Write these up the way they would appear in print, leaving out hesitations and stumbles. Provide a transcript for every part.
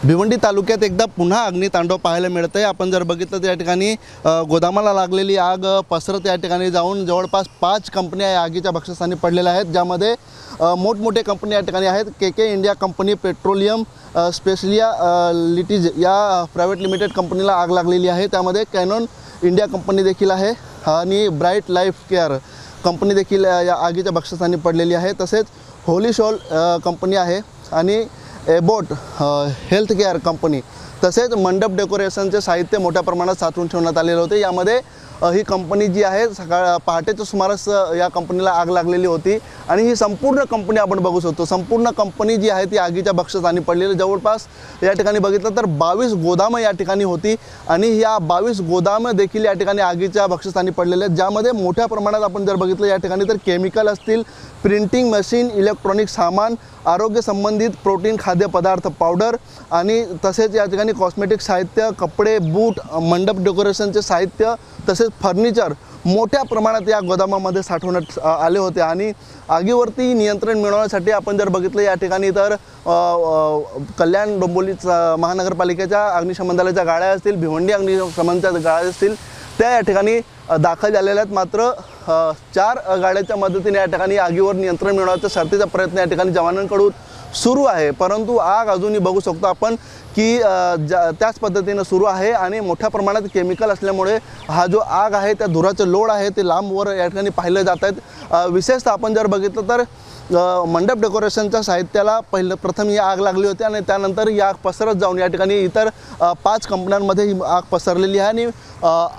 भिवंडी तालुक्यात एकदा पुन्हा अग्नितांडव पाहायला मिळतंय। आपण जर बघितलं तर या ठिकाणी गोदामाला लागलेली आग पसरत या ठिकाणी जाऊन जवळपास 5 कंपन्या या आगीच्या भक्षस्थानी पडलेल्या आहेत, ज्यामध्ये मोठमोठे कंपनी या ठिकाणी आहेत। के इंडिया कंपनी, पेट्रोलियम स्पेशलिया लिटिज या प्रायव्हेट लिमिटेड कंपनीला आग लागलेली आहे। त्यामध्ये कॅनॉन इंडिया कंपनी देखील आहे आणि ब्राइट लाईफ केअर कंपनी देखील या आगीच्या भक्षस्थानी पडलेली आहे। तसेच होली शॉल कंपनी आहे आणि एबोट हेल्थ केअर कंपनी, तसेच मंडप डेकोरेशनचे साहित्य मोठ्या प्रमाणात साठवून ठेवण्यात आलेले होते। यामध्ये ही कंपनी जी आहे पहाटेच्या सुमारास या कंपनीला आग लागलेली होती आणि ही संपूर्ण कंपनी आपण बघू शकतो। संपूर्ण कंपनी जी आहे ती आगीच्या भक्षस्थानी पडलेली। जवळपास या ठिकाणी बघितलं तर 22 गोदामं या ठिकाणी होती आणि या 22 गोदामं देखील या ठिकाणी आगीच्या भक्षस्थानी पडलेले आहेत, ज्यामध्ये मोठ्या प्रमाणात आपण जर बघितलं या ठिकाणी तर केमिकल असतील, प्रिंटिंग मशीन, इलेक्ट्रॉनिक सामान, आरोग्य संबंधित प्रोटीन खाद्यपदार्थ पावडर आणि तसेच या ठिकाणी कॉस्मेटिक साहित्य, कपडे, बूट, मंडप डेकोरेशनचे साहित्य तसेच फर्निचर मोठ्या प्रमाणात या गोदामामध्ये साठवण्यात आले होते। आणि आगीवरती नियंत्रण मिळवण्यासाठी आपण जर बघितलं या ठिकाणी तर कल्याण डोंबिवली महानगरपालिकेच्या अग्निशमन दलाच्या गाड्या असतील, भिवंडी अग्निशमनच्या गाड्या असतील, त्या या ठिकाणी दाखल झालेल्या आहेत। मात्र 4 गाड्यांच्या मदतीने या ठिकाणी आगीवर नियंत्रण मिळवण्याचा शर्थीचा प्रयत्न या ठिकाणी जवानांकडून सुरू आहे, परंतु आग अजूनही बघू शकतो आपण की त्याच पद्धतीने सुरू आहे आणि मोठ्या प्रमाणात केमिकल असल्यामुळे हा जो आग आहे त्या धुराचं लोड आहे ते लांबवर या ठिकाणी पाहिलं जात आहेत। विशेषतः आपण जर बघितलं तर मंडप डेकोरेशनच्या साहित्याला प्रथम ही आग लागली होती आणि त्यानंतर ही आग पसरत जाऊन या ठिकाणी इतर 5 कंपन्यांमध्ये ही आग पसरलेली आहे आणि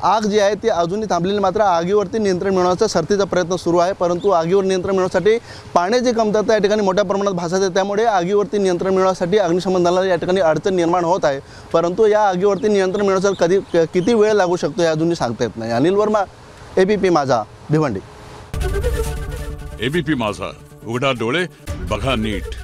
आग जी आहे ती अजूनही थांबलेली। मात्र आगीवरती नियंत्रण मिळवण्याचा शर्थीचा प्रयत्न सुरू आहे, परंतु आगीवर नियंत्रण मिळवण्यासाठी पाण्याची कमतरता या ठिकाणी मोठ्या प्रमाणात भासत आहे। त्यामुळे आगीवरती नियंत्रण मिळवण्यासाठी अग्निशमन दलाला या ठिकाणी अडचण निर्माण होत आहे, परंतु या आगीवरती नियंत्रण मिळवण्यासाठी किती वेळ लागू शकतो हे अजूनही सांगता येत नाही। अनिल वर्मा, ABP माझा, भिवंडी। ABP माझा, उघडा डोळे बघा नीट।